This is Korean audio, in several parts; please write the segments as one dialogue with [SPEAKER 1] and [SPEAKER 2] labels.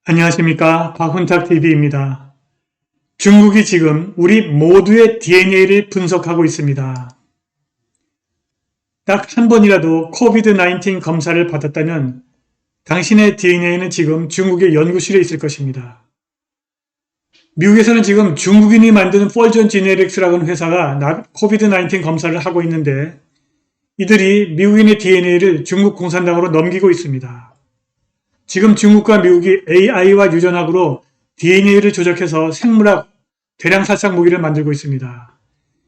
[SPEAKER 1] 안녕하십니까, 박훈탁TV입니다. 중국이 지금 우리 모두의 DNA를 분석하고 있습니다. 딱 한 번이라도 코비드-19 검사를 받았다면 당신의 DNA는 지금 중국의 연구실에 있을 것입니다. 미국에서는 지금 중국인이 만드는 펄전 지네릭스라는 회사가 코비드-19 검사를 하고 있는데 이들이 미국인의 DNA를 중국 공산당으로 넘기고 있습니다. 지금 중국과 미국이 AI와 유전학으로 DNA를 조작해서 생물학 대량살상 무기를 만들고 있습니다.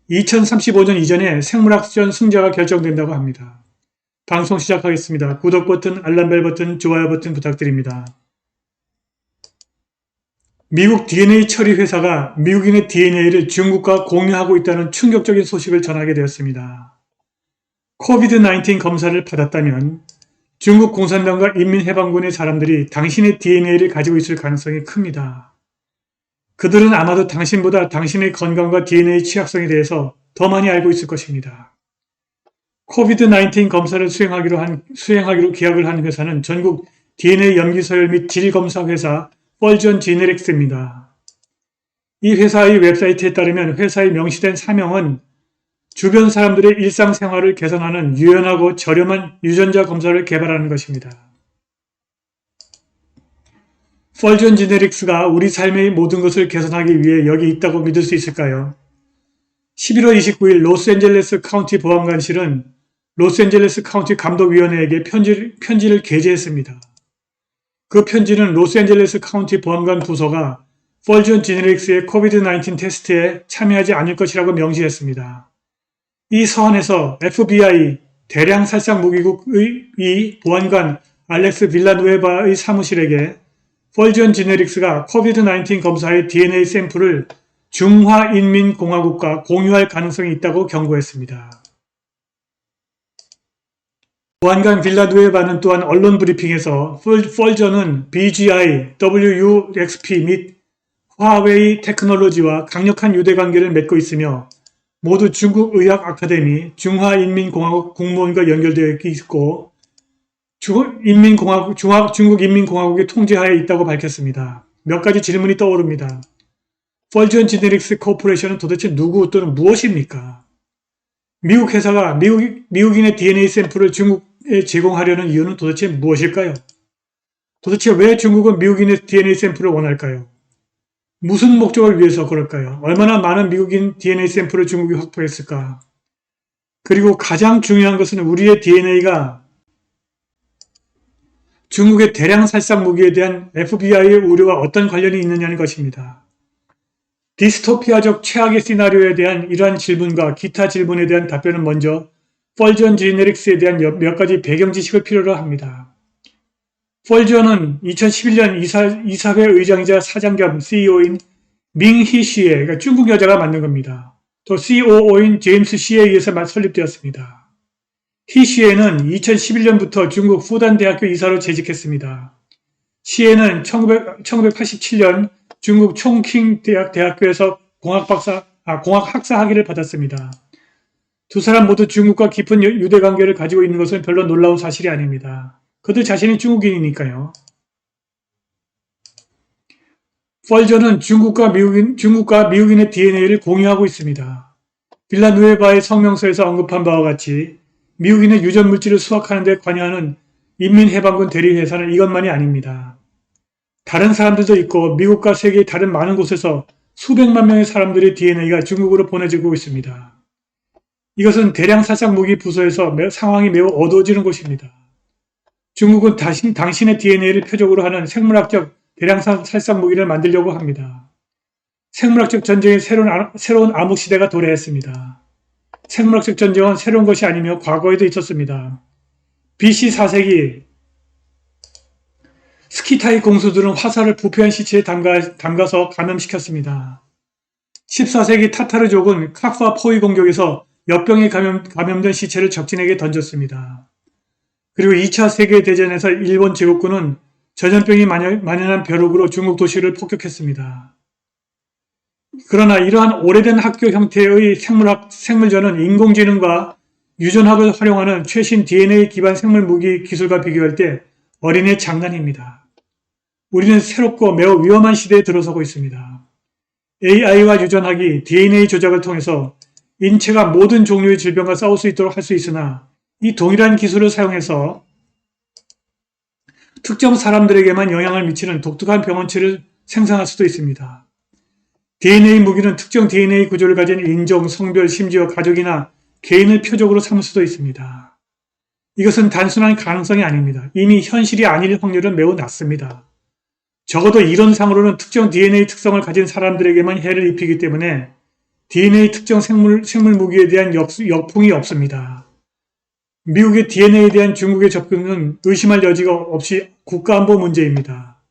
[SPEAKER 1] 2035년 이전에 생물학전 승자가 결정된다고 합니다. 방송 시작하겠습니다. 구독 버튼, 알람벨 버튼, 좋아요 버튼 부탁드립니다. 미국 DNA 처리 회사가 미국인의 DNA를 중국과 공유하고 있다는 충격적인 소식을 전하게 되었습니다. 코비드-19 검사를 받았다면 중국 공산당과 인민해방군의 사람들이 당신의 DNA를 가지고 있을 가능성이 큽니다. 그들은 아마도 당신보다 당신의 건강과 DNA 취약성에 대해서 더 많이 알고 있을 것입니다. 코비드-19 검사를 수행하기로 계약을 한 회사는 전국 DNA 염기서열 및 질검사 회사 펄전 지네릭스입니다. 이 회사의 웹사이트에 따르면 회사의 명시된 사명은 주변 사람들의 일상생활을 개선하는 유연하고 저렴한 유전자 검사를 개발하는 것입니다. 펄전 지네릭스가 우리 삶의 모든 것을 개선하기 위해 여기 있다고 믿을 수 있을까요? 11월 29일 로스앤젤레스 카운티 보안관실은 로스앤젤레스 카운티 감독위원회에게 편지를 게재했습니다. 그 편지는 로스앤젤레스 카운티 보안관 부서가 펄전 지네릭스의 코비드-19 테스트에 참여하지 않을 것이라고 명시했습니다. 이 서한에서 FBI 대량살상 무기국의 보안관 알렉스 빌라누에바의 사무실에게 펄전 지네릭스가 코비드-19 검사의 DNA 샘플을 중화인민공화국과 공유할 가능성이 있다고 경고했습니다. 보안관 빌라누에바는 또한 언론 브리핑에서 펄전은 BGI, WUXP 및 화웨이 테크놀로지와 강력한 유대관계를 맺고 있으며 모두 중국 의학 아카데미 중화인민공화국 공무원과 연결되어 있고 중국 인민공화국의 통제하에 있다고 밝혔습니다. 몇 가지 질문이 떠오릅니다. 펄전 지네릭스 코퍼레이션은 도대체 누구 또는 무엇입니까? 미국 회사가 미국인의 DNA 샘플을 중국에 제공하려는 이유는 도대체 무엇일까요? 도대체 왜 중국은 미국인의 DNA 샘플을 원할까요? 무슨 목적을 위해서 그럴까요? 얼마나 많은 미국인 DNA 샘플을 중국이 확보했을까? 그리고 가장 중요한 것은 우리의 DNA가 중국의 대량 살상 무기에 대한 FBI의 우려와 어떤 관련이 있느냐는 것입니다. 디스토피아적 최악의 시나리오에 대한 이러한 질문과 기타 질문에 대한 답변은 먼저 펄전 지네릭스에 대한 몇 가지 배경 지식을 필요로 합니다. 펄전은 2011년 이사회 의장이자 사장 겸 CEO인 밍희시에, 그러니까 중국 여자가 만든 겁니다. 또 COO인 제임스 시에 의해서 설립되었습니다. 희시에는 2011년부터 중국 후단 대학교 이사로 재직했습니다. 시에는 1987년 중국 총킹 대학교에서 공학 학사 학위를 받았습니다. 두 사람 모두 중국과 깊은 유대 관계를 가지고 있는 것은 별로 놀라운 사실이 아닙니다. 그들 자신이 중국인이니까요. 펄전은 중국과 미국인의 DNA를 공유하고 있습니다. 빌라누에바의 성명서에서 언급한 바와 같이 미국인의 유전 물질을 수확하는 데 관여하는 인민해방군 대리회사는 이것만이 아닙니다. 다른 사람들도 있고 미국과 세계의 다른 많은 곳에서 수백만 명의 사람들의 DNA가 중국으로 보내지고 있습니다. 이것은 대량 살상 무기 부서에서 상황이 매우 어두워지는 곳입니다. 중국은 당신의 DNA를 표적으로 하는 생물학적 대량 살상 무기를 만들려고 합니다. 생물학적 전쟁의 새로운 암흑 시대가 도래했습니다. 생물학적 전쟁은 새로운 것이 아니며 과거에도 있었습니다. BC 4세기 스키타이 공수들은 화살을 부패한 시체에 담가서 감염시켰습니다. 14세기 타타르족은 카파 포위 공격에서 역병에 감염된 시체를 적진에게 던졌습니다. 그리고 2차 세계대전에서 일본 제국군은 전염병이 만연한 벼룩으로 중국 도시를 폭격했습니다. 그러나 이러한 오래된 학교 형태의 생물전은 인공지능과 유전학을 활용하는 최신 DNA 기반 생물 무기 기술과 비교할 때 어린애 장난입니다. 우리는 새롭고 매우 위험한 시대에 들어서고 있습니다. AI와 유전학이 DNA 조작을 통해서 인체가 모든 종류의 질병과 싸울 수 있도록 할 수 있으나 이 동일한 기술을 사용해서 특정 사람들에게만 영향을 미치는 독특한 병원체를 생성할 수도 있습니다. DNA 무기는 특정 DNA 구조를 가진 인종, 성별, 심지어 가족이나 개인을 표적으로 삼을 수도 있습니다. 이것은 단순한 가능성이 아닙니다. 이미 현실이 아닐 확률은 매우 낮습니다. 적어도 이론상으로는 특정 DNA 특성을 가진 사람들에게만 해를 입히기 때문에 DNA 특정 생물 무기에 대한 역풍이 없습니다. 미국의 DNA에 대한 중국의 접근은 의심할 여지가 없이 국가안보 문제입니다.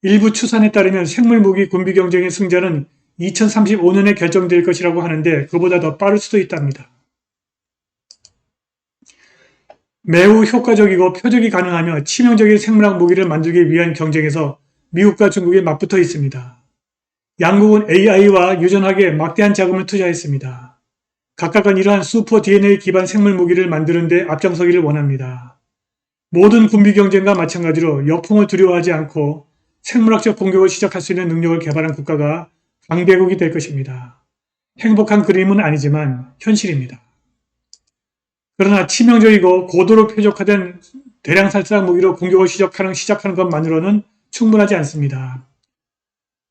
[SPEAKER 1] 일부 추산에 따르면 생물무기 군비 경쟁의 승자는 2035년에 결정될 것이라고 하는데 그보다 더 빠를 수도 있답니다. 매우 효과적이고 표적이 가능하며 치명적인 생물학 무기를 만들기 위한 경쟁에서 미국과 중국이 맞붙어 있습니다. 양국은 AI와 유전학에 막대한 자금을 투자했습니다. 각각은 이러한 슈퍼 DNA 기반 생물 무기를 만드는 데 앞장서기를 원합니다. 모든 군비 경쟁과 마찬가지로 역풍을 두려워하지 않고 생물학적 공격을 시작할 수 있는 능력을 개발한 국가가 강대국이 될 것입니다. 행복한 그림은 아니지만 현실입니다. 그러나 치명적이고 고도로 표적화된 대량 살상 무기로 공격을 시작하는 것만으로는 충분하지 않습니다.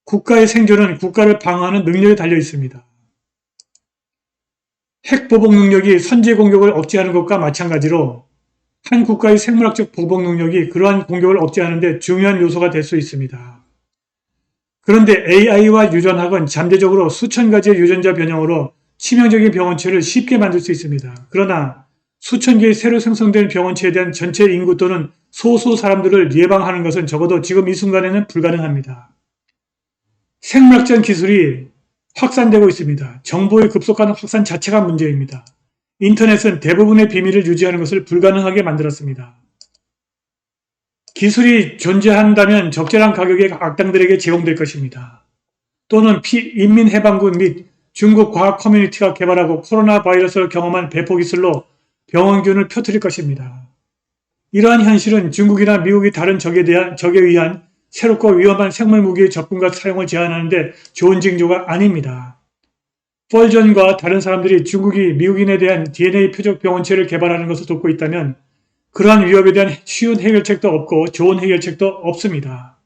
[SPEAKER 1] 국가의 생존은 국가를 방어하는 능력에 달려 있습니다. 핵 보복 능력이 선제 공격을 억제하는 것과 마찬가지로 한 국가의 생물학적 보복 능력이 그러한 공격을 억제하는 데 중요한 요소가 될 수 있습니다. 그런데 AI와 유전학은 잠재적으로 수천 가지의 유전자 변형으로 치명적인 병원체를 쉽게 만들 수 있습니다. 그러나 수천 개의 새로 생성된 병원체에 대한 전체 인구 또는 소수 사람들을 예방하는 것은 적어도 지금 이 순간에는 불가능합니다. 생물학적 기술이 확산되고 있습니다. 정보의 급속한 확산 자체가 문제입니다. 인터넷은 대부분의 비밀을 유지하는 것을 불가능하게 만들었습니다. 기술이 존재한다면 적절한 가격에 악당들에게 제공될 것입니다. 또는 인민해방군 및 중국 과학 커뮤니티가 개발하고 코로나 바이러스를 경험한 배포 기술로 병원균을 퍼뜨릴 것입니다. 이러한 현실은 중국이나 미국이 다른 적에 의한 새롭고 위험한 생물 무기의 접근과 사용을 제한하는 데 좋은 징조가 아닙니다. 펄전과 다른 사람들이 중국이 미국인에 대한 DNA 표적 병원체를 개발하는 것을 돕고 있다면 그러한 위협에 대한 쉬운 해결책도 없고 좋은 해결책도 없습니다.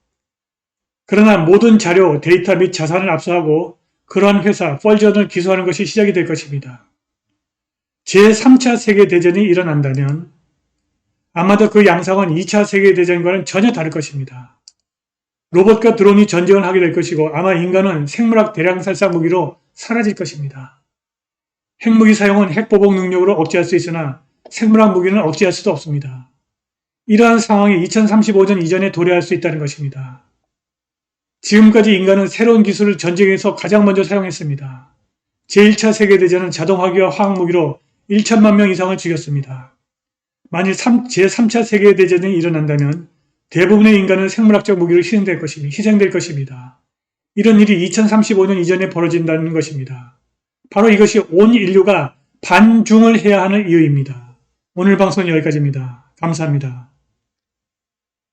[SPEAKER 1] 그러나 모든 자료, 데이터 및 자산을 압수하고 그러한 회사, 펄전을 기소하는 것이 시작이 될 것입니다. 제3차 세계대전이 일어난다면 아마도 그 양상은 2차 세계대전과는 전혀 다를 것입니다. 로봇과 드론이 전쟁을 하게 될 것이고 아마 인간은 생물학 대량살상 무기로 사라질 것입니다. 핵무기 사용은 핵보복 능력으로 억제할 수 있으나 생물학 무기는 억제할 수도 없습니다. 이러한 상황이 2035년 이전에 도래할 수 있다는 것입니다. 지금까지 인간은 새로운 기술을 전쟁에서 가장 먼저 사용했습니다. 제1차 세계대전은 자동화기와 화학무기로 1천만 명 이상을 죽였습니다. 만일 제3차 세계대전이 일어난다면 대부분의 인간은 생물학적 무기로 희생될 것입니다. 이런 일이 2035년 이전에 벌어진다는 것입니다. 바로 이것이 온 인류가 반중을 해야 하는 이유입니다. 오늘 방송은 여기까지입니다. 감사합니다.